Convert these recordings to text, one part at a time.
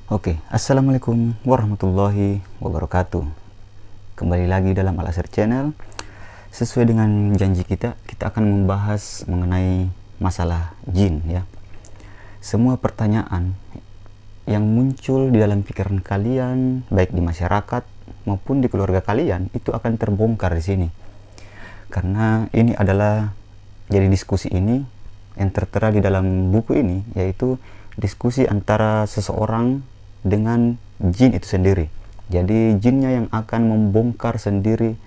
Oke, Assalamualaikum warahmatullahi wabarakatuh. Kembali lagi dalam Al-Asir Channel. Sesuai dengan janji kita akan membahas mengenai masalah jin ya. Semua pertanyaan yang muncul di dalam pikiran kalian, baik di masyarakat maupun di keluarga kalian, itu akan terbongkar di sini. Karena ini adalah jadi diskusi ini yang tertera di dalam buku ini, yaitu diskusi antara seseorang dengan jin itu sendiri. Jadi jinnya yang akan membongkar sendiri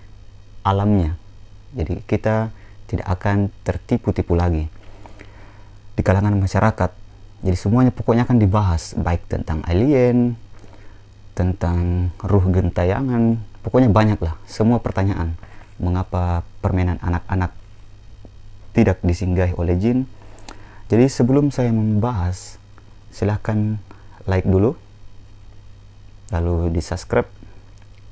alamnya. Jadi kita tidak akan tertipu-tipu lagi di kalangan masyarakat. Jadi semuanya pokoknya akan dibahas, baik tentang alien, tentang ruh gentayangan, pokoknya banyak lah. Semua pertanyaan, mengapa permainan anak-anak tidak disinggahi oleh jin. Jadi sebelum saya membahas, silahkan like dulu, lalu di subscribe,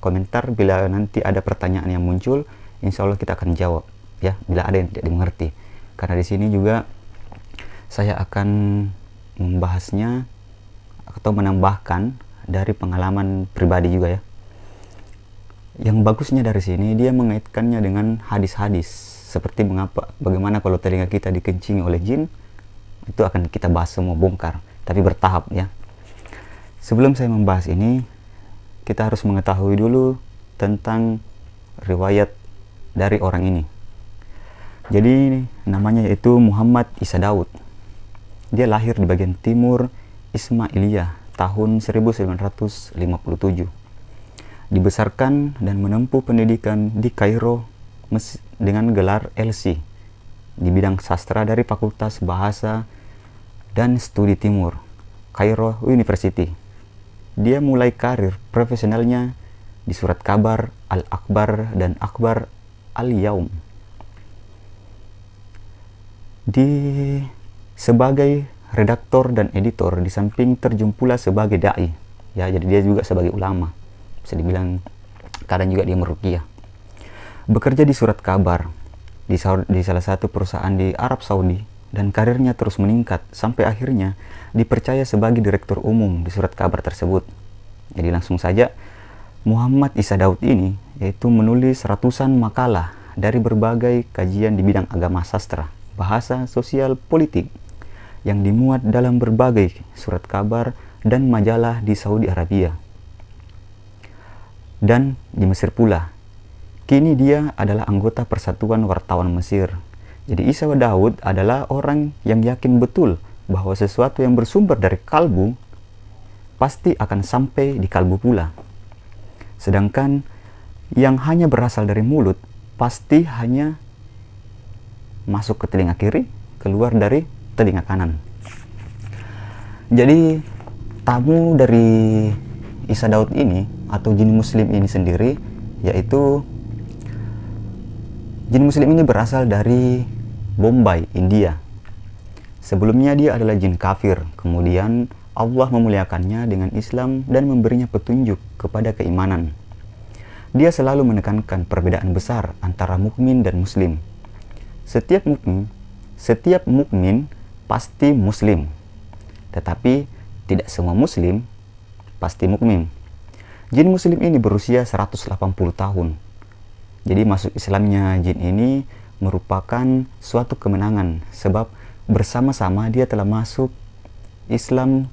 komentar bila nanti ada pertanyaan yang muncul, insya Allah kita akan jawab ya, bila ada yang tidak dimengerti. Karena di sini juga saya akan membahasnya atau menambahkan dari pengalaman pribadi juga ya. Yang bagusnya dari sini, dia mengaitkannya dengan hadis-hadis, seperti bagaimana kalau telinga kita dikencingi oleh jin. Itu akan kita bahas semua, bongkar, tapi bertahap ya. Sebelum saya membahas ini, kita harus mengetahui dulu tentang riwayat dari orang ini. Jadi namanya yaitu Muhammad Isa Daud. Dia lahir di bagian timur Ismailiyah tahun 1957. Dibesarkan dan menempuh pendidikan di Kairo dengan gelar LC di bidang sastra dari Fakultas Bahasa dan Studi Timur, Kairo University. Dia mulai karir profesionalnya di surat kabar Al-Akhbar dan Akhbar Al-Yaum. Sebagai redaktor dan editor, di samping terjun pula sebagai dai. Ya, jadi dia juga sebagai ulama. Bisa dibilang kadang juga dia meruqyah. Bekerja di surat kabar di salah satu perusahaan di Arab Saudi, dan karirnya terus meningkat sampai akhirnya dipercaya sebagai direktur umum di surat kabar tersebut. Jadi langsung saja Muhammad Isa Daud ini yaitu menulis ratusan makalah dari berbagai kajian di bidang agama, sastra, bahasa, sosial, politik yang dimuat dalam berbagai surat kabar dan majalah di Saudi Arabia dan di Mesir pula. Kini dia adalah anggota Persatuan Wartawan Mesir. Jadi Isa Daud adalah orang yang yakin betul bahwa sesuatu yang bersumber dari kalbu pasti akan sampai di kalbu pula. Sedangkan yang hanya berasal dari mulut pasti hanya masuk ke telinga kiri, keluar dari telinga kanan. Jadi tamu dari Isa Daud ini atau jin muslim ini sendiri, yaitu jin muslim ini berasal dari Bombay, India. Sebelumnya dia adalah jin kafir, kemudian Allah memuliakannya dengan Islam dan memberinya petunjuk kepada keimanan. Dia selalu menekankan perbedaan besar antara mukmin dan muslim. Setiap mukmin pasti muslim, tetapi tidak semua muslim pasti mukmin. Jin muslim ini berusia 180 tahun. Jadi masuk Islamnya jin ini merupakan suatu kemenangan, sebab bersama-sama dia telah masuk Islam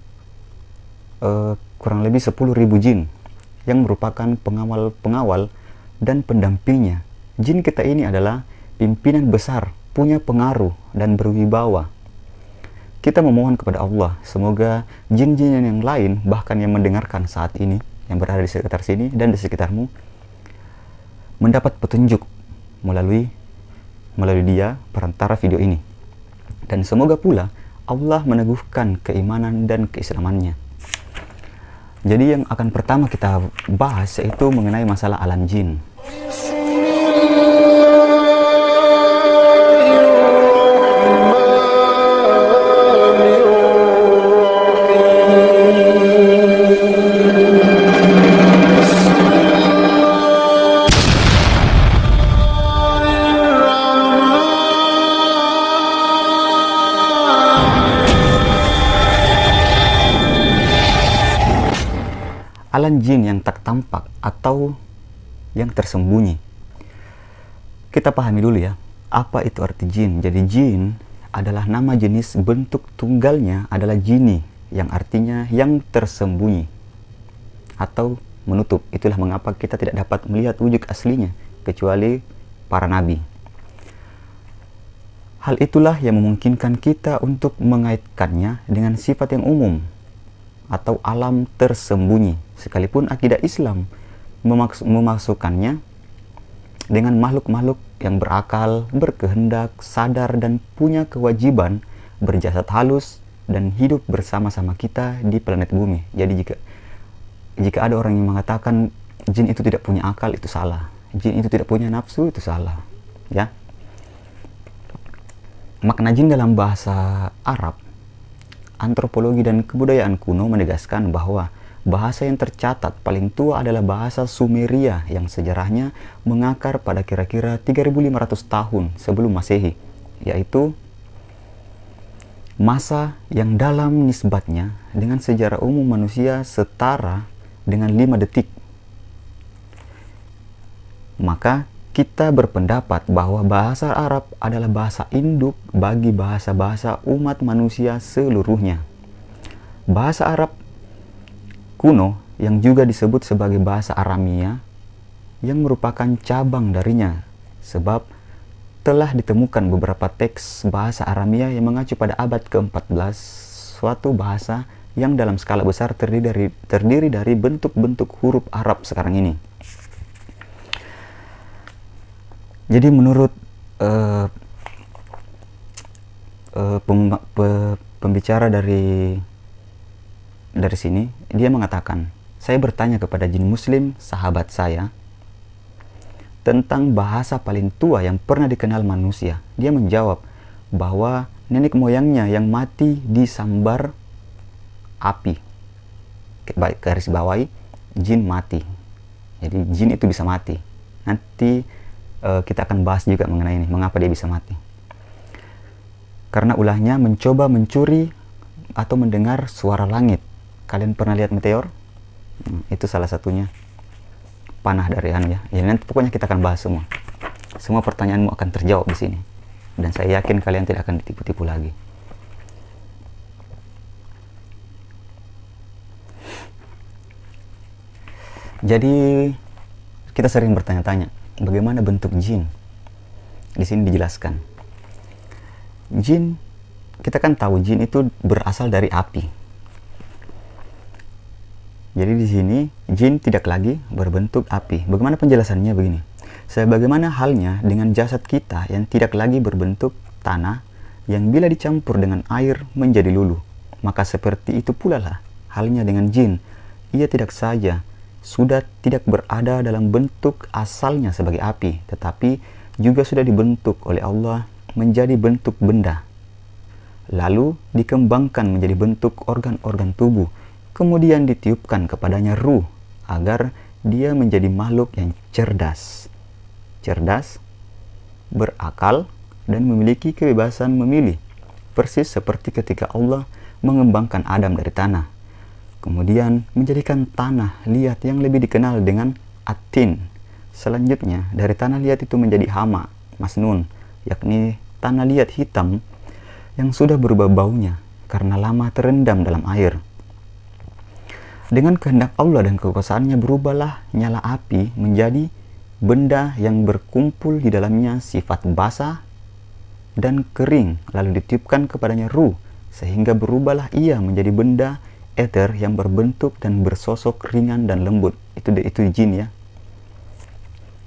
kurang lebih 10.000 jin yang merupakan pengawal dan pendampingnya. Jin kita ini adalah pimpinan besar, punya pengaruh dan berwibawa. Kita memohon kepada Allah, semoga jin-jin yang lain, bahkan yang mendengarkan saat ini, yang berada di sekitar sini dan di sekitarmu, mendapat petunjuk melalui dia perantara video ini. Dan semoga pula Allah meneguhkan keimanan dan keislamannya. Jadi yang akan pertama kita bahas yaitu mengenai masalah alam jin. alam jin yang tak tampak atau yang tersembunyi. Kita pahami dulu ya, apa itu arti jin. Jadi jin adalah nama jenis bentuk tunggalnya adalah jini, yang artinya yang tersembunyi atau menutup. Itulah mengapa kita tidak dapat melihat wujud aslinya kecuali para nabi. Hal itulah yang memungkinkan kita untuk mengaitkannya dengan sifat yang umum atau alam tersembunyi, sekalipun akidah Islam memasukkannya dengan makhluk-makhluk yang berakal, berkehendak, sadar, dan punya kewajiban berjasad halus dan hidup bersama-sama kita di planet bumi. Jadi jika ada orang yang mengatakan jin itu tidak punya akal, itu salah. Jin itu tidak punya nafsu, itu salah. Ya. Makna jin dalam bahasa Arab, antropologi dan kebudayaan kuno menegaskan bahwa bahasa yang tercatat paling tua adalah bahasa Sumeria yang sejarahnya mengakar pada kira-kira 3.500 tahun sebelum Masehi, yaitu masa yang dalam nisbatnya dengan sejarah umum manusia setara dengan 5 detik. Maka kita berpendapat bahwa bahasa Arab adalah bahasa induk bagi bahasa-bahasa umat manusia seluruhnya. Bahasa Arab kuno yang juga disebut sebagai bahasa Aramia yang merupakan cabang darinya, sebab telah ditemukan beberapa teks bahasa Aramia yang mengacu pada abad ke-14, suatu bahasa yang dalam skala besar terdiri dari bentuk-bentuk huruf Arab sekarang ini. Jadi menurut pembicara dari sini, dia mengatakan, saya bertanya kepada jin muslim sahabat saya tentang bahasa paling tua yang pernah dikenal manusia. Dia menjawab bahwa nenek moyangnya yang mati disambar api. Garis bawahi, jin mati. Jadi jin itu bisa mati. Nanti kita akan bahas juga mengenai ini, mengapa dia bisa mati. Karena ulahnya mencoba mencuri atau mendengar suara langit. Kalian pernah lihat meteor? Itu salah satunya. Panah dari ya. Ya nanti pokoknya kita akan bahas semua. Semua pertanyaanmu akan terjawab di sini. Dan saya yakin kalian tidak akan ditipu-tipu lagi. Jadi kita sering bertanya-tanya, bagaimana bentuk jin? Di sini dijelaskan. Jin, kita kan tahu jin itu berasal dari api. Jadi di sini jin tidak lagi berbentuk api. Bagaimana penjelasannya begini? Sebagaimana halnya dengan jasad kita yang tidak lagi berbentuk tanah yang bila dicampur dengan air menjadi luluh. Maka seperti itu pula lah halnya dengan jin. Ia tidak saja sudah tidak berada dalam bentuk asalnya sebagai api, tetapi juga sudah dibentuk oleh Allah menjadi bentuk benda. Lalu dikembangkan menjadi bentuk organ-organ tubuh. Kemudian ditiupkan kepadanya ruh agar dia menjadi makhluk yang cerdas, berakal, dan memiliki kebebasan memilih, persis seperti ketika Allah mengembangkan Adam dari tanah, kemudian menjadikan tanah liat yang lebih dikenal dengan atin. Selanjutnya dari tanah liat itu menjadi hama, masnun, yakni tanah liat hitam yang sudah berubah baunya karena lama terendam dalam air. Dengan kehendak Allah dan kekuasaannya berubahlah nyala api menjadi benda yang berkumpul di dalamnya sifat basah dan kering, lalu ditiupkan kepadanya ruh, sehingga berubahlah ia menjadi benda ether yang berbentuk dan bersosok ringan dan lembut. Itu jin ya.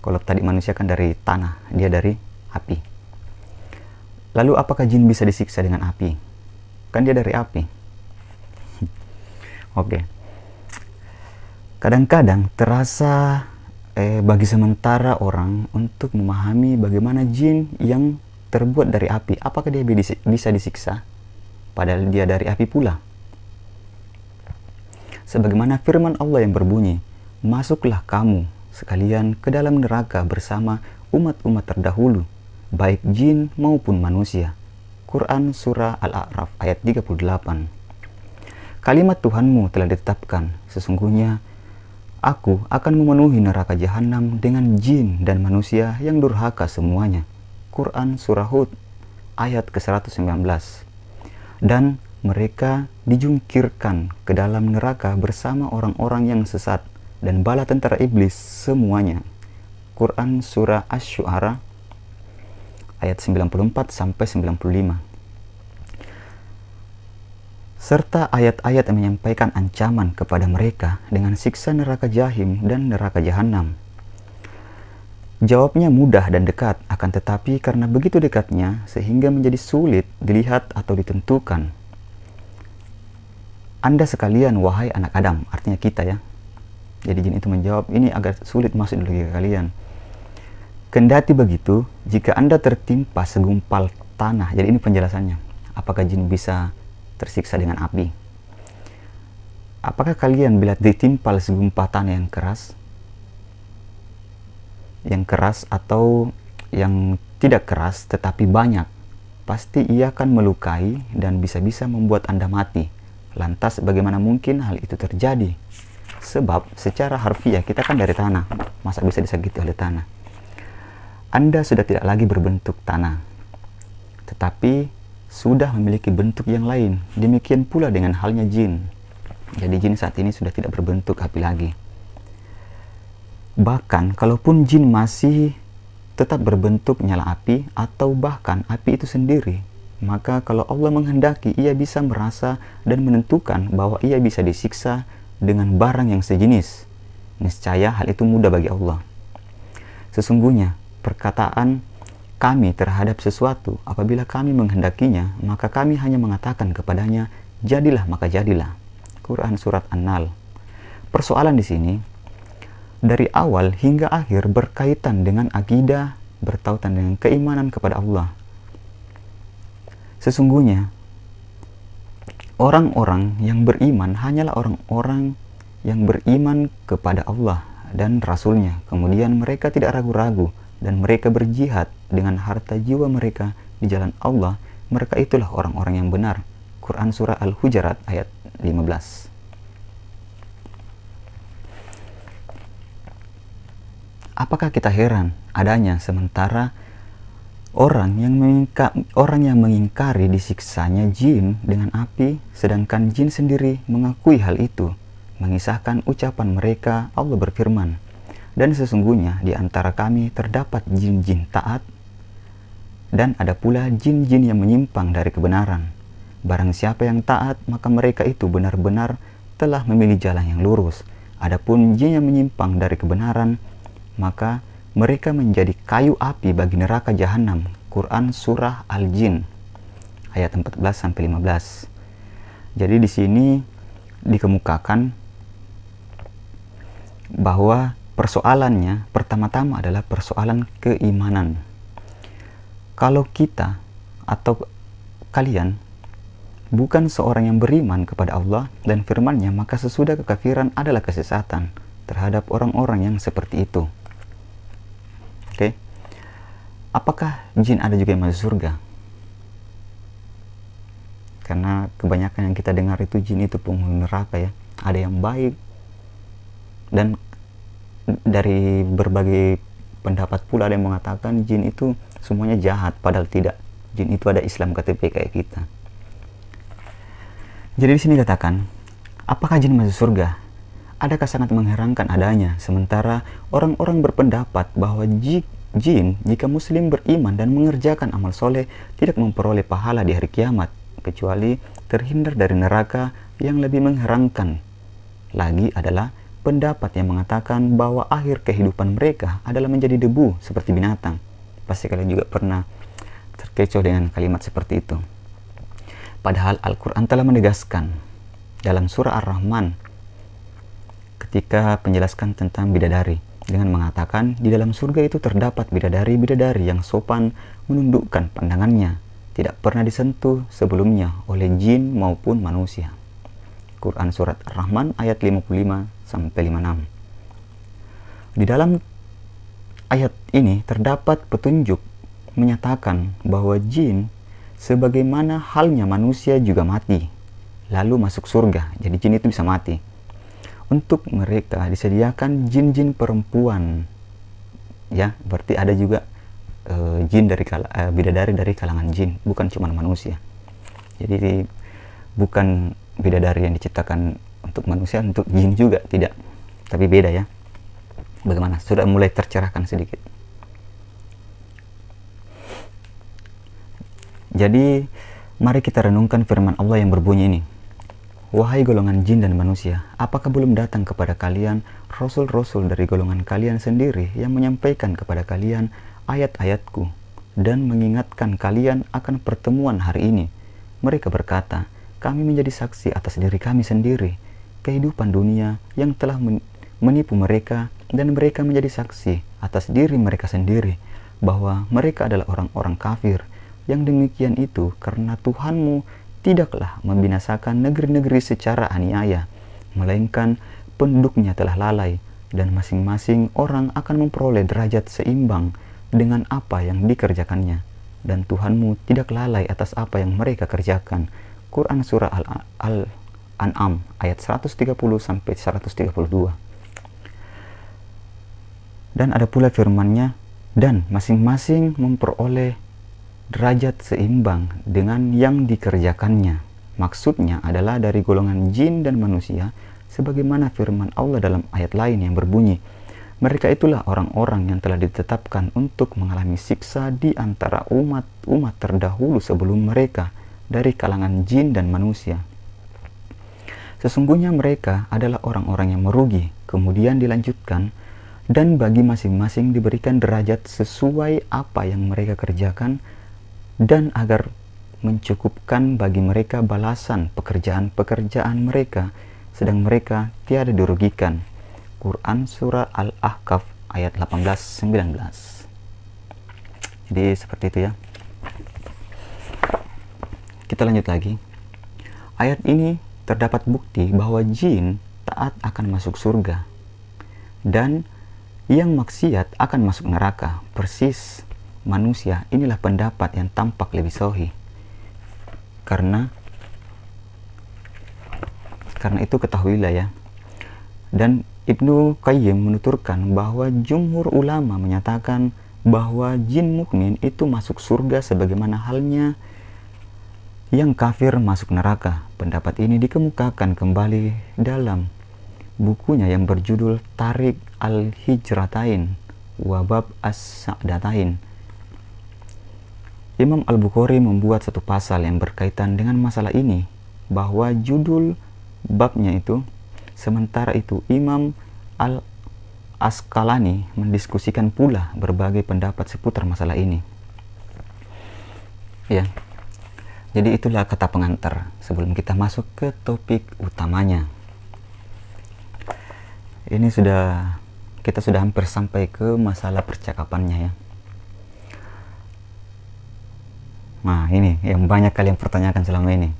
Kalau tadi manusia kan dari tanah, dia dari api. Lalu apakah jin bisa disiksa dengan api? Kan dia dari api. Oke. Kadang-kadang terasa bagi sementara orang untuk memahami bagaimana jin yang terbuat dari api, apakah dia bisa disiksa? Padahal dia dari api pula. Sebagaimana firman Allah yang berbunyi, masuklah kamu sekalian ke dalam neraka bersama umat-umat terdahulu, baik jin maupun manusia. Quran Surah Al-A'raf ayat 38. Kalimat Tuhanmu telah ditetapkan, sesungguhnya Aku akan memenuhi neraka jahanam dengan jin dan manusia yang durhaka semuanya. Quran Surah Hud ayat ke-119. Dan mereka dijungkirkan ke dalam neraka bersama orang-orang yang sesat dan bala tentara iblis semuanya. Quran Surah Asy-Syu'ara ayat 94 sampai 95. Serta ayat-ayat yang menyampaikan ancaman kepada mereka dengan siksa neraka jahim dan neraka jahanam. Jawabnya mudah dan dekat, akan tetapi karena begitu dekatnya sehingga menjadi sulit dilihat atau ditentukan. Anda sekalian, wahai anak Adam, artinya kita ya. Jadi jin itu menjawab, ini agak sulit masuk di logika kalian. Kendati begitu, jika Anda tertimpa segumpal tanah, jadi ini penjelasannya. Apakah jin bisa tersiksa dengan api? Apakah kalian bila ditimpal segumpal tanah yang keras atau yang tidak keras tetapi banyak, pasti ia akan melukai dan bisa-bisa membuat Anda mati. Lantas bagaimana mungkin hal itu terjadi? Sebab secara harfiah kita kan dari tanah, masa bisa disakiti oleh tanah? Anda sudah tidak lagi berbentuk tanah, tetapi sudah memiliki bentuk yang lain. Demikian pula dengan halnya jin. Jadi jin saat ini sudah tidak berbentuk api lagi. Bahkan kalaupun jin masih tetap berbentuk nyala api atau bahkan api itu sendiri, maka kalau Allah menghendaki, ia bisa merasa dan menentukan bahwa ia bisa disiksa dengan barang yang sejenis. Niscaya hal itu mudah bagi Allah. Sesungguhnya perkataan kami terhadap sesuatu, apabila kami menghendakinya, maka kami hanya mengatakan kepadanya, jadilah maka jadilah. Quran Surat An-Nahl. Persoalan di sini, dari awal hingga akhir berkaitan dengan akidah, bertautan dengan keimanan kepada Allah. Sesungguhnya, orang-orang yang beriman hanyalah orang-orang yang beriman kepada Allah dan Rasul-Nya. Kemudian mereka tidak ragu-ragu dan mereka berjihad dengan harta jiwa mereka di jalan Allah. Mereka itulah orang-orang yang benar. Quran Surah Al-Hujurat ayat 15. Apakah kita heran adanya sementara orang yang mengingkari disiksanya jin dengan api, sedangkan jin sendiri mengakui hal itu? Mengisahkan ucapan mereka, Allah berfirman, dan sesungguhnya di antara kami terdapat jin-jin taat, dan ada pula jin-jin yang menyimpang dari kebenaran. Barang siapa yang taat, maka mereka itu benar-benar telah memilih jalan yang lurus. Adapun jin yang menyimpang dari kebenaran, maka mereka menjadi kayu api bagi neraka jahanam. Quran Surah Al-Jin ayat 14-15. Jadi di sini dikemukakan bahwa persoalannya pertama-tama adalah persoalan keimanan. Kalau kita atau kalian bukan seorang yang beriman kepada Allah dan firman-Nya, maka sesudah kekafiran adalah kesesatan terhadap orang-orang yang seperti itu. Oke. Apakah jin ada juga yang masuk surga? Karena kebanyakan yang kita dengar itu jin itu penghuni neraka ya. Ada yang baik, dan dari berbagai pendapat pula ada yang mengatakan jin itu semuanya jahat, padahal tidak. Jin itu ada Islam KTP kayak kita. Jadi di sini katakan, apakah jin masuk surga? Adakah sangat mengherankan adanya, sementara orang-orang berpendapat bahwa jin jika muslim beriman dan mengerjakan amal soleh tidak memperoleh pahala di hari kiamat, kecuali terhindar dari neraka. Yang lebih mengherankan lagi adalah pendapat yang mengatakan bahwa akhir kehidupan mereka adalah menjadi debu seperti binatang. Pasti kalian juga pernah terkecoh dengan kalimat seperti itu. Padahal Al-Quran telah menegaskan dalam surah Ar-Rahman ketika menjelaskan tentang bidadari dengan mengatakan di dalam surga itu terdapat bidadari-bidadari yang sopan menundukkan pandangannya, tidak pernah disentuh sebelumnya oleh jin maupun manusia. Quran Surat Ar-Rahman ayat 55-56. Di dalam ayat ini terdapat petunjuk menyatakan bahwa jin sebagaimana halnya manusia juga mati lalu masuk surga. Jadi jin itu bisa mati. untuk mereka disediakan jin-jin perempuan. Ya, berarti ada juga jin dari bidadari dari kalangan jin, bukan cuma manusia. Jadi bukan bidadari yang diciptakan untuk manusia, untuk jin juga tidak, tapi beda ya. Bagaimana? Sudah mulai tercerahkan sedikit. Jadi mari kita renungkan firman Allah yang berbunyi ini. Wahai golongan jin dan manusia, apakah belum datang kepada kalian rasul-rasul dari golongan kalian sendiri yang menyampaikan kepada kalian ayat-ayatku dan mengingatkan kalian akan pertemuan hari ini? Mereka berkata, kami menjadi saksi atas diri kami sendiri, kehidupan dunia yang telah menipu mereka, dan mereka menjadi saksi atas diri mereka sendiri bahwa mereka adalah orang-orang kafir. Yang demikian itu karena Tuhanmu tidaklah membinasakan negeri-negeri secara aniaya, melainkan penduduknya telah lalai, dan masing-masing orang akan memperoleh derajat seimbang dengan apa yang dikerjakannya. Dan Tuhanmu tidak lalai atas apa yang mereka kerjakan. Quran Surah Al-An'am ayat 130-132. Dan ada pula firman-Nya, dan masing-masing memperoleh derajat seimbang dengan yang dikerjakannya. Maksudnya adalah dari golongan jin dan manusia, sebagaimana firman Allah dalam ayat lain yang berbunyi, mereka itulah orang-orang yang telah ditetapkan untuk mengalami siksa di antara umat-umat terdahulu sebelum mereka dari kalangan jin dan manusia. Sesungguhnya mereka adalah orang-orang yang merugi. Kemudian dilanjutkan, dan bagi masing-masing diberikan derajat sesuai apa yang mereka kerjakan, dan agar mencukupkan bagi mereka balasan pekerjaan-pekerjaan mereka, sedang mereka tiada dirugikan. Quran Surah Al-Ahqaf ayat 18-19. Jadi seperti itu ya. Kita lanjut lagi. Ayat ini terdapat bukti bahwa jin taat akan masuk surga, dan yang maksiat akan masuk neraka. Persis manusia, inilah pendapat yang tampak lebih sahih. Karena itu ketahuilah ya. Dan Ibnu Qayyim menuturkan bahwa jumhur ulama menyatakan bahwa jin mukmin itu masuk surga sebagaimana halnya yang kafir masuk neraka. Pendapat ini dikemukakan kembali dalam bukunya yang berjudul Tariq al-Hijratain wa Bab as-Sa'datain. Imam Al-Bukhari membuat satu pasal yang berkaitan dengan masalah ini, bahwa judul babnya itu. Sementara itu Imam Al-Asqalani mendiskusikan pula berbagai pendapat seputar masalah ini. Ya, jadi itulah kata pengantar sebelum kita masuk ke topik utamanya. Ini kita sudah hampir sampai ke masalah percakapannya ya. Nah, ini yang banyak kalian pertanyakan selama ini.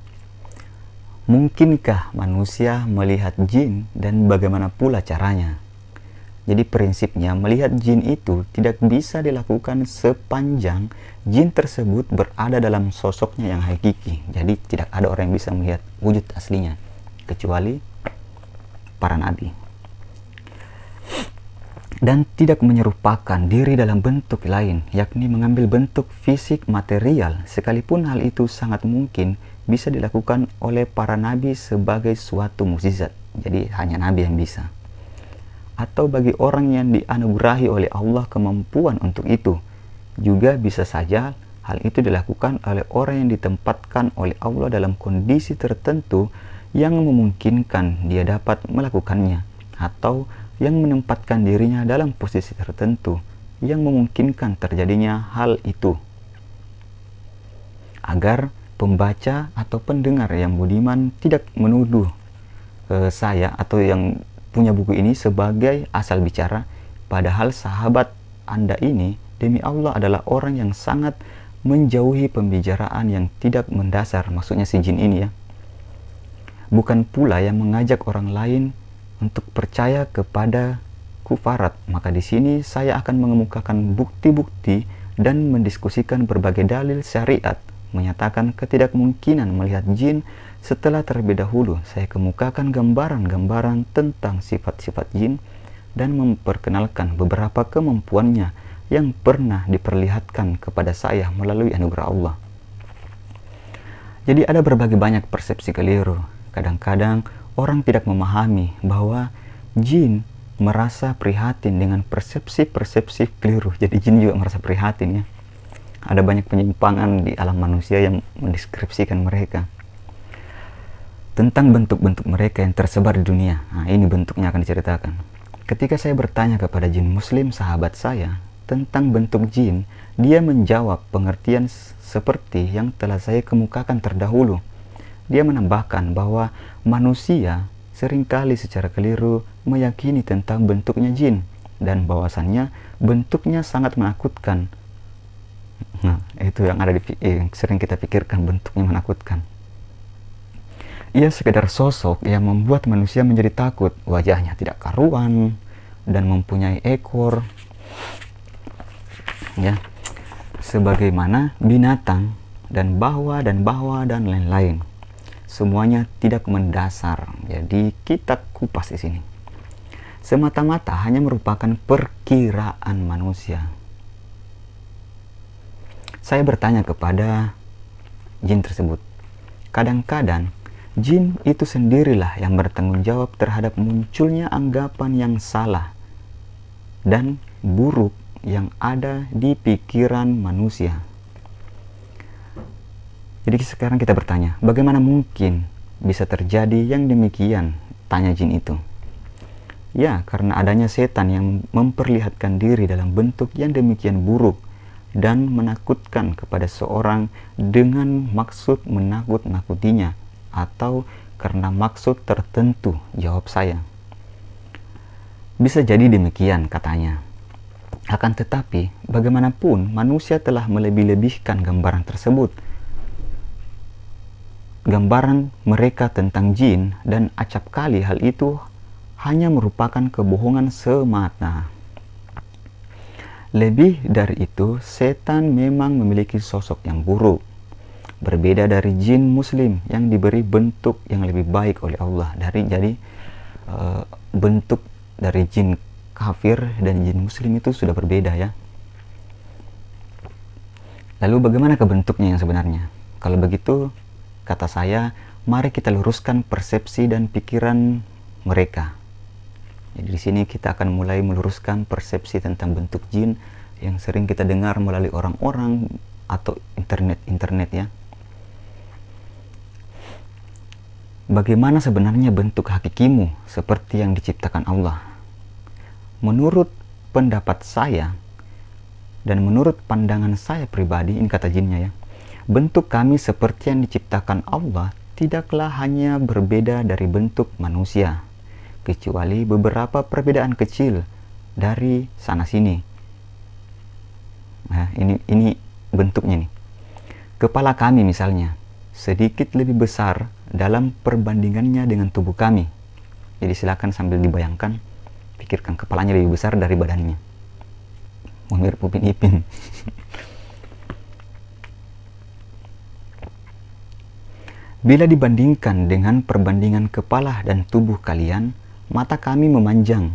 Mungkinkah manusia melihat jin dan bagaimana pula caranya? Jadi prinsipnya melihat jin itu tidak bisa dilakukan sepanjang jin tersebut berada dalam sosoknya yang hakiki. Jadi tidak ada orang yang bisa melihat wujud aslinya kecuali para nabi. Dan tidak menyerupakan diri dalam bentuk lain, yakni mengambil bentuk fisik material, sekalipun hal itu sangat mungkin bisa dilakukan oleh para nabi sebagai suatu mukjizat. Jadi hanya nabi yang bisa. Atau bagi orang yang dianugerahi oleh Allah kemampuan untuk itu, juga bisa saja hal itu dilakukan oleh orang yang ditempatkan oleh Allah dalam kondisi tertentu yang memungkinkan dia dapat melakukannya, atau yang menempatkan dirinya dalam posisi tertentu yang memungkinkan terjadinya hal itu, agar pembaca atau pendengar yang budiman tidak menuduh saya atau yang punya buku ini sebagai asal bicara, padahal sahabat Anda ini demi Allah adalah orang yang sangat menjauhi pembicaraan yang tidak mendasar, maksudnya si jin ini ya. Bukan pula yang mengajak orang lain untuk percaya kepada kufarat. Maka di sini saya akan mengemukakan bukti-bukti dan mendiskusikan berbagai dalil syariat menyatakan ketidakmungkinan melihat jin Setelah terlebih dahulu saya kemukakan gambaran-gambaran tentang sifat-sifat jin dan memperkenalkan beberapa kemampuannya yang pernah diperlihatkan kepada saya melalui anugerah Allah. Jadi ada berbagai banyak persepsi keliru. Kadang-kadang orang tidak memahami bahwa jin merasa prihatin dengan persepsi-persepsi keliru. Jadi jin juga merasa prihatin ya. Ada banyak penyimpangan di alam manusia yang mendeskripsikan mereka tentang bentuk-bentuk mereka yang tersebar di dunia. Nah, ini bentuknya akan diceritakan. Ketika saya bertanya kepada jin muslim sahabat saya tentang bentuk jin, dia menjawab pengertian seperti yang telah saya kemukakan terdahulu. Dia menambahkan bahwa manusia seringkali secara keliru meyakini tentang bentuknya jin dan bahwasannya bentuknya sangat menakutkan. Nah, itu yang ada yang sering kita pikirkan, bentuknya menakutkan. Ia sekedar sosok yang membuat manusia menjadi takut. Wajahnya tidak karuan dan mempunyai ekor, ya, sebagaimana binatang, dan bahwa dan lain-lain. Semuanya tidak mendasar. Jadi kita kupas di sini. Semata-mata hanya merupakan perkiraan manusia. Saya bertanya kepada jin tersebut. Kadang-kadang jin itu sendirilah yang bertanggung jawab terhadap munculnya anggapan yang salah dan buruk yang ada di pikiran manusia. Jadi sekarang kita bertanya, bagaimana mungkin bisa terjadi yang demikian? Tanya jin itu. Ya, karena adanya setan yang memperlihatkan diri dalam bentuk yang demikian buruk dan menakutkan kepada seorang dengan maksud menakut-nakutinya atau karena maksud tertentu, jawab saya. Bisa jadi demikian, katanya. Akan tetapi, bagaimanapun manusia telah melebih-lebihkan gambaran tersebut. Gambaran mereka tentang jin dan acap kali hal itu hanya merupakan kebohongan semata. Lebih dari itu, setan memang memiliki sosok yang buruk. Berbeda dari jin muslim yang diberi bentuk yang lebih baik oleh Allah. Bentuk dari jin kafir dan jin muslim itu sudah berbeda ya. Lalu bagaimana bentuknya yang sebenarnya? Kalau begitu, kata saya, mari kita luruskan persepsi dan pikiran mereka. Jadi di sini kita akan mulai meluruskan persepsi tentang bentuk jin yang sering kita dengar melalui orang-orang atau internet ya. Bagaimana sebenarnya bentuk hakikimu seperti yang diciptakan Allah? Menurut pendapat saya dan menurut pandangan saya pribadi, ini kata jinnya ya, bentuk kami seperti yang diciptakan Allah tidaklah hanya berbeda dari bentuk manusia, kecuali beberapa perbedaan kecil dari sana sini. Nah, ini bentuknya nih. Kepala kami misalnya sedikit lebih besar dalam perbandingannya dengan tubuh kami. Jadi silakan sambil dibayangkan, pikirkan kepalanya lebih besar dari badannya. Mirip Upin Ipin. Bila dibandingkan dengan perbandingan kepala dan tubuh kalian, mata kami memanjang.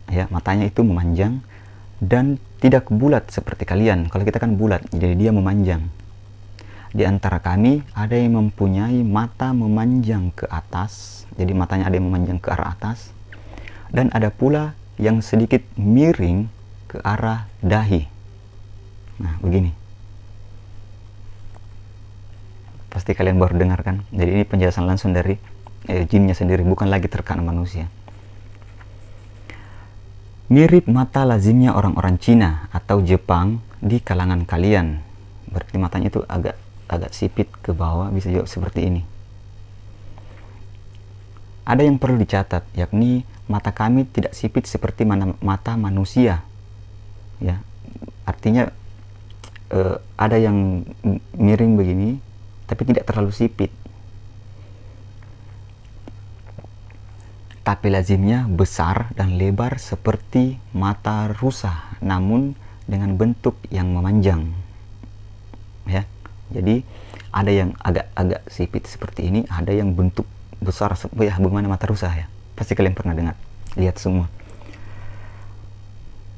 Ya, matanya itu memanjang dan tidak bulat seperti kalian. Kalau kita kan bulat, jadi dia memanjang. Di antara kami ada yang mempunyai mata memanjang ke atas, jadi matanya ada yang memanjang ke arah atas, dan ada pula yang sedikit miring ke arah dahi. Nah, begini. Pasti kalian baru dengar kan? Jadi ini penjelasan langsung dari jinnya sendiri, bukan lagi terkena manusia. Mirip mata lazimnya orang-orang Cina atau Jepang di kalangan kalian. Berarti matanya itu agak sipit ke bawah, bisa juga seperti ini. Ada yang perlu dicatat, yakni mata kami tidak sipit seperti mata manusia. Ya, artinya ada yang miring begini, tapi tidak terlalu sipit. Tapi lazimnya besar dan lebar seperti mata rusa, namun dengan bentuk yang memanjang. Ya, jadi Ada yang agak-agak sipit seperti ini, ada yang bentuk besar ya bagaimana mata rusa ya. Pasti kalian pernah dengar, lihat semua.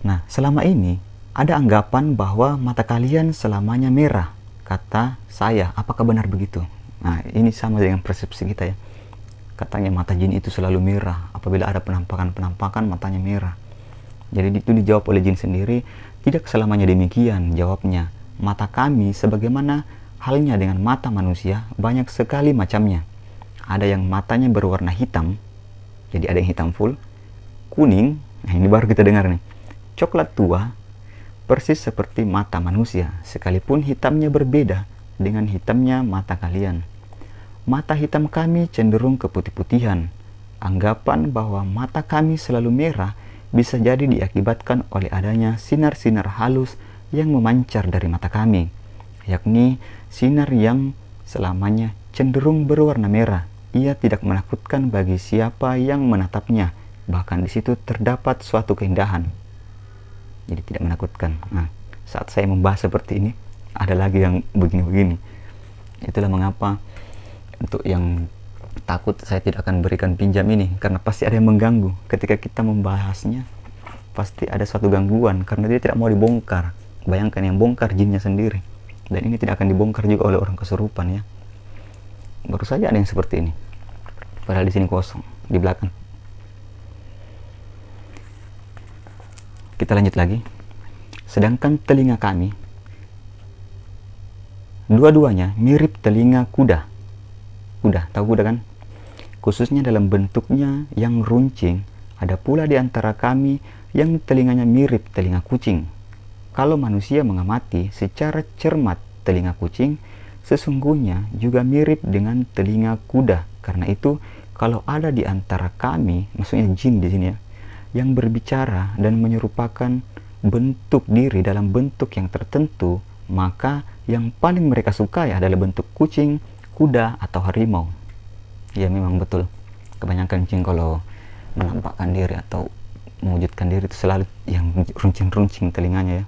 Nah, selama ini ada anggapan bahwa mata kalian selamanya merah. Kata saya, apakah benar begitu? Nah, ini sama dengan persepsi kita ya. Katanya mata jin itu selalu merah. Apabila ada penampakan matanya merah. Jadi itu dijawab oleh jin sendiri, tidak selamanya demikian jawabnya. Mata kami sebagaimana halnya dengan mata manusia, banyak sekali macamnya. Ada yang matanya berwarna hitam, jadi ada yang hitam full, kuning, nah ini baru kita dengar nih, coklat tua, persis seperti mata manusia, sekalipun hitamnya berbeda dengan hitamnya mata kalian. Mata hitam kami cenderung keputih-putihan. Anggapan bahwa mata kami selalu merah bisa jadi diakibatkan oleh adanya sinar-sinar halus yang memancar dari mata kami, yakni sinar yang selamanya cenderung berwarna merah. Ia tidak menakutkan bagi siapa yang menatapnya, bahkan di situ terdapat suatu keindahan. Jadi tidak menakutkan. Nah, saat saya membahas seperti ini, ada lagi yang begini-begini. Itulah mengapa untuk yang takut saya tidak akan berikan pinjam ini, karena pasti ada yang mengganggu. Ketika kita membahasnya, pasti ada suatu gangguan, karena dia tidak mau dibongkar. Bayangkan yang bongkar jinnya sendiri. Dan ini tidak akan dibongkar juga oleh orang kesurupan ya. Baru saja ada yang seperti ini. Padahal di sini kosong, di belakang. Kita lanjut lagi. Sedangkan telinga kami, dua-duanya mirip telinga kuda. Kuda, tahu kuda kan? Khususnya dalam bentuknya yang runcing. Ada pula di antara kami yang telinganya mirip telinga kucing. Kalau manusia mengamati secara cermat telinga kucing, sesungguhnya juga mirip dengan telinga kuda. Karena itu, kalau ada di antara kami, maksudnya jin di sini ya, yang berbicara dan menyerupakan bentuk diri dalam bentuk yang tertentu, maka yang paling mereka sukai adalah bentuk kucing, kuda, atau harimau. Ya memang betul. Kebanyakan jin kalau menampakkan diri atau mewujudkan diri itu selalu yang runcing-runcing telinganya ya.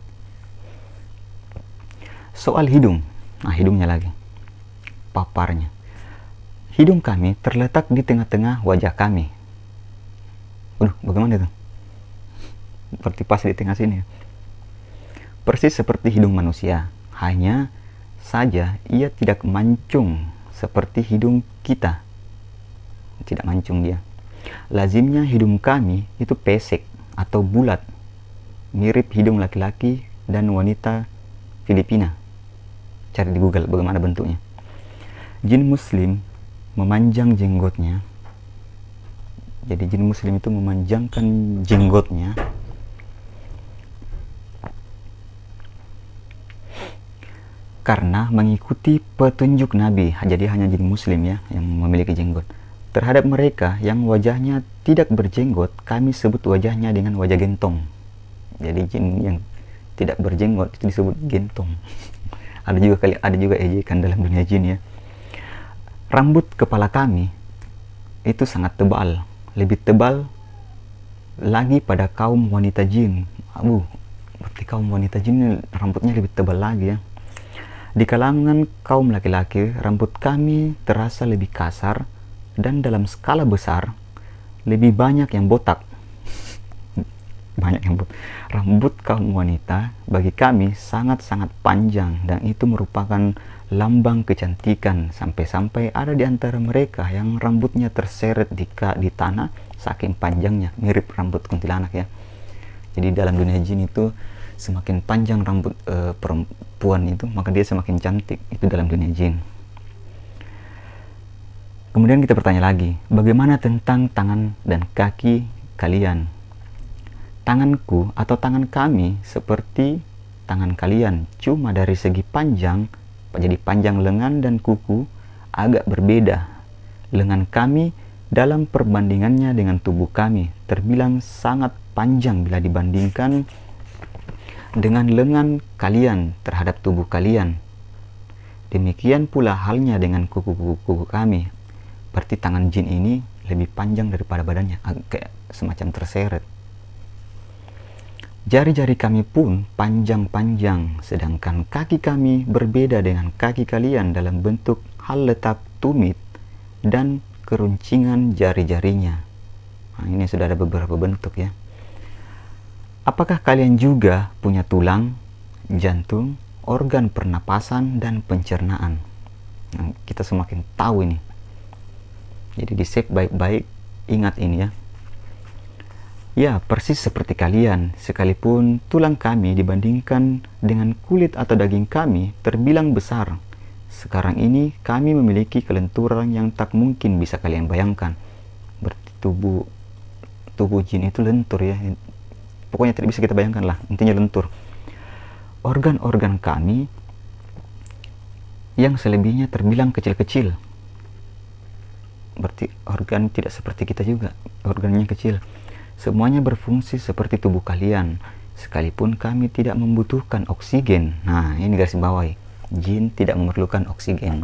Soal hidung. Nah, hidungnya lagi. Paparnya. Hidung kami terletak di tengah-tengah wajah kami. Bagaimana itu? Seperti pas di tengah sini ya. Persis seperti hidung manusia. Hanya saja ia tidak mancung seperti hidung kita. Tidak mancung dia. Lazimnya hidung kami itu pesek atau bulat. Mirip hidung laki-laki dan wanita Filipina. Cari di Google bagaimana bentuknya. Jin muslim memanjang jenggotnya. Jadi jin muslim itu memanjangkan jenggotnya karena mengikuti petunjuk Nabi. Jadi hanya jin muslim ya yang memiliki jenggot. Terhadap mereka yang wajahnya tidak berjenggot, kami sebut wajahnya dengan wajah gentong. Jadi jin yang tidak berjenggot itu disebut gentong. Ada juga ejekan dalam dunia jin ya. Rambut kepala kami itu sangat tebal, lebih tebal lagi pada kaum wanita jin. Berarti kaum wanita jin rambutnya lebih tebal lagi ya. Di kalangan kaum laki-laki, rambut kami terasa lebih kasar dan dalam skala besar lebih banyak yang botak. Rambut kaum wanita bagi kami sangat-sangat panjang dan itu merupakan lambang kecantikan, sampai-sampai ada di antara mereka yang rambutnya terseret di tanah saking panjangnya, mirip rambut kuntilanak ya. Jadi dalam dunia jin itu semakin panjang rambut perempuan itu, maka dia semakin cantik. Itu dalam dunia jin. Kemudian kita bertanya lagi, bagaimana tentang tangan dan kaki kalian? Tanganku atau tangan kami seperti tangan kalian, cuma dari segi panjang, jadi panjang lengan dan kuku agak berbeda. Lengan kami dalam perbandingannya dengan tubuh kami terbilang sangat panjang bila dibandingkan dengan lengan kalian terhadap tubuh kalian. Demikian pula halnya dengan kuku-kuku kami. Berarti tangan jin ini lebih panjang daripada badannya, kayak semacam terseret. Jari-jari kami pun panjang-panjang, sedangkan kaki kami berbeda dengan kaki kalian dalam bentuk hal letak tumit dan keruncingan jari-jarinya. Nah, ini sudah ada beberapa bentuk ya. Apakah kalian juga punya tulang, jantung, organ pernapasan, dan pencernaan? Nah, kita semakin tahu ini. Jadi di save baik-baik, ingat ini ya. Ya, persis seperti kalian, sekalipun tulang kami dibandingkan dengan kulit atau daging kami terbilang besar. Sekarang ini kami memiliki kelenturan yang tak mungkin bisa kalian bayangkan. Berarti tubuh jin itu lentur ya. Pokoknya tidak bisa kita bayangkan lah, intinya lentur. Organ-organ kami yang selebihnya terbilang kecil-kecil. Berarti organ tidak seperti kita juga, organnya kecil. Semuanya berfungsi seperti tubuh kalian, sekalipun kami tidak membutuhkan oksigen. Nah, ini garis bawahi. Jin tidak memerlukan oksigen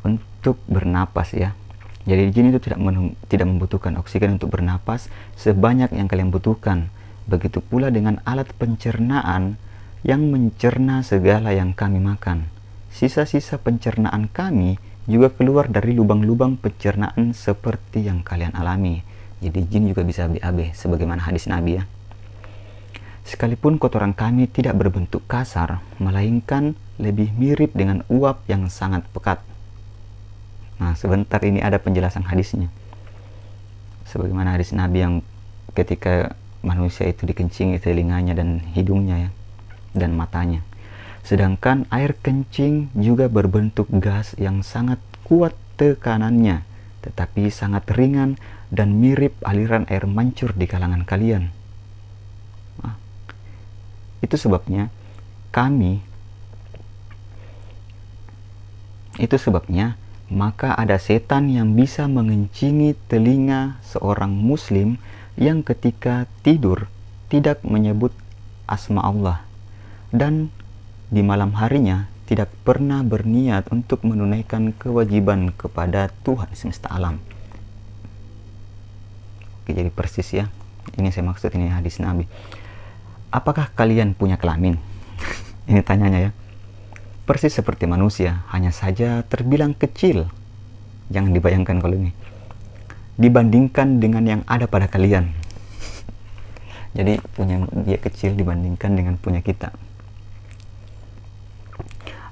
untuk bernapas ya. Jadi jin itu tidak membutuhkan oksigen untuk bernapas sebanyak yang kalian butuhkan. Begitu pula dengan alat pencernaan yang mencerna segala yang kami makan. Sisa-sisa pencernaan kami juga keluar dari lubang-lubang pencernaan seperti yang kalian alami. Jadi jin juga bisa BAB sebagaimana hadis Nabi ya. Sekalipun kotoran kami tidak berbentuk kasar, melainkan lebih mirip dengan uap yang sangat pekat. Nah, sebentar ini ada penjelasan hadisnya. Sebagaimana hadis Nabi yang ketika manusia itu dikencingi telinganya dan hidungnya ya, dan matanya. Sedangkan air kencing juga berbentuk gas yang sangat kuat tekanannya, tetapi sangat ringan dan mirip aliran air mancur di kalangan kalian. Nah, itu sebabnya maka ada setan yang bisa mengencingi telinga seorang muslim yang ketika tidur tidak menyebut asma Allah, dan di malam harinya tidak pernah berniat untuk menunaikan kewajiban kepada Tuhan semesta alam. Oke, jadi persis ya. Ini saya maksud, ini hadis Nabi. Apakah kalian punya kelamin? Ini tanyanya ya. Persis seperti manusia, hanya saja terbilang kecil. Jangan dibayangkan kalau ini. Dibandingkan dengan yang ada pada kalian. Jadi punya dia kecil dibandingkan dengan punya kita.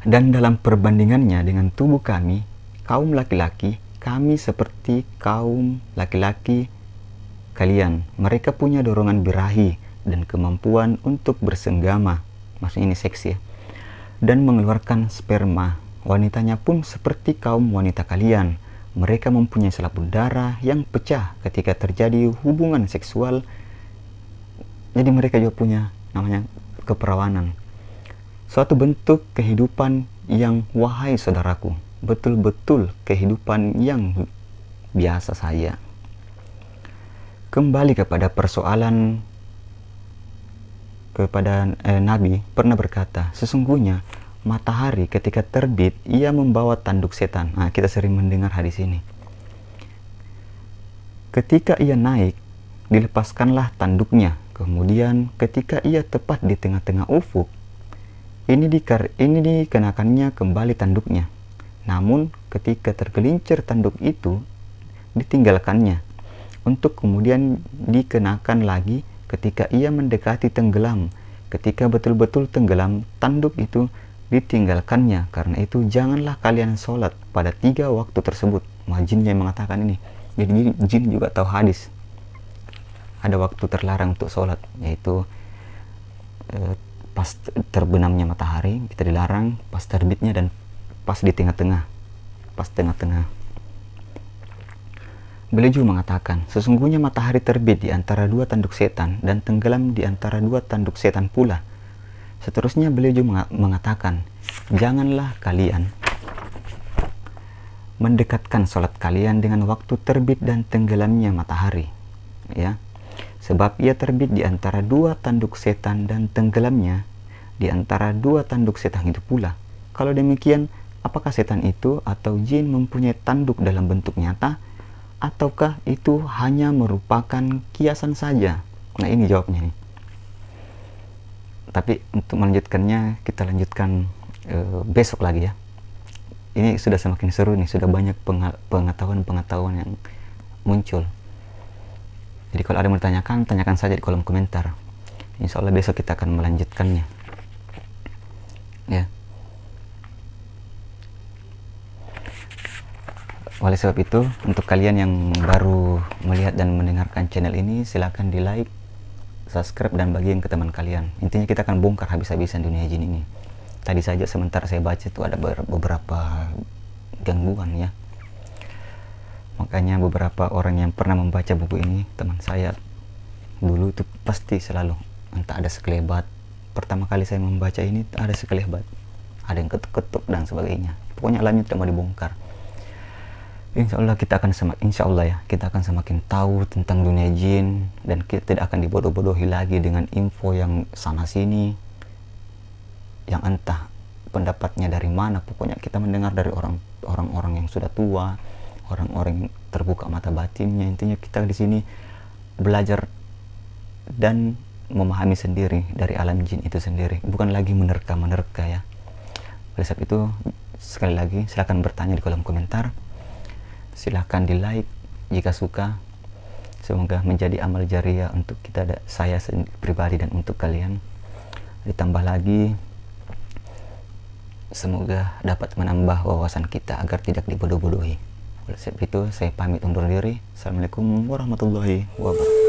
Dan dalam perbandingannya dengan tubuh kami, kaum laki-laki, kami seperti kaum laki-laki kalian. Mereka punya dorongan birahi dan kemampuan untuk bersenggama, maksudnya ini seks ya, dan mengeluarkan sperma. Wanitanya pun seperti kaum wanita kalian. Mereka mempunyai selaput darah yang pecah ketika terjadi hubungan seksual. Jadi mereka juga punya namanya keperawanan. Suatu bentuk kehidupan yang, wahai saudaraku, betul-betul kehidupan yang biasa saja. Kembali kepada persoalan Nabi pernah berkata, sesungguhnya matahari ketika terbit ia membawa tanduk setan. Nah, kita sering mendengar hadis ini. Ketika ia naik, dilepaskanlah tanduknya. Kemudian ketika ia tepat di tengah-tengah ufuk, ini dikenakannya kembali tanduknya. Namun ketika tergelincir tanduk itu ditinggalkannya, untuk kemudian dikenakan lagi ketika ia mendekati tenggelam. Ketika betul-betul tenggelam, tanduk itu ditinggalkannya. Karena itu janganlah kalian sholat pada 3 waktu tersebut. Jinnya yang mengatakan ini. Jadi jin juga tahu hadis. Ada waktu terlarang untuk sholat, yaitu pas terbenamnya matahari kita dilarang, pas terbitnya, dan pas di tengah-tengah. Beliau juga mengatakan, sesungguhnya matahari terbit di antara 2 tanduk setan dan tenggelam di antara 2 tanduk setan pula. Seterusnya beliau juga mengatakan, janganlah kalian mendekatkan sholat kalian dengan waktu terbit dan tenggelamnya matahari, ya, sebab ia terbit di antara 2 tanduk setan dan tenggelamnya di antara 2 tanduk setan itu pula. Kalau demikian, apakah setan itu atau jin mempunyai tanduk dalam bentuk nyata? ataukah itu hanya merupakan kiasan saja? Nah, ini jawabnya nih. Tapi untuk melanjutkannya kita lanjutkan besok lagi ya. Ini sudah semakin seru nih, sudah banyak pengetahuan yang muncul. Jadi kalau ada yang mau tanyakan saja di kolom komentar. Insya Allah besok kita akan melanjutkannya ya. Oleh sebab itu, untuk kalian yang baru melihat dan mendengarkan channel ini, silahkan di like, subscribe, dan bagiin ke teman kalian. Intinya kita akan bongkar habis-habisan dunia jin ini. Tadi saja sementara saya baca itu ada beberapa gangguan ya. Makanya beberapa orang yang pernah membaca buku ini, teman saya dulu itu pasti selalu entah ada sekelebat. Pertama kali saya membaca ini ada sekelebat, ada yang ketuk-ketuk dan sebagainya. Pokoknya alamnya tidak mau dibongkar. Insya Allah kita akan semakin tahu tentang dunia jin, dan kita tidak akan dibodoh-bodohi lagi dengan info yang sana sini, yang entah pendapatnya dari mana. Pokoknya kita mendengar dari orang-orang yang sudah tua, orang-orang yang terbuka mata batinnya. Intinya kita di sini belajar dan memahami sendiri dari alam jin itu sendiri, bukan lagi menerka ya. Oleh sebab itu, sekali lagi silahkan bertanya di kolom komentar, silahkan di like jika suka. Semoga menjadi amal jariah untuk saya pribadi dan untuk kalian. Ditambah lagi, semoga dapat menambah wawasan kita agar tidak dibodoh-bodohi. Oleh sebab itu, saya pamit undur diri. Assalamualaikum warahmatullahi wabarakatuh.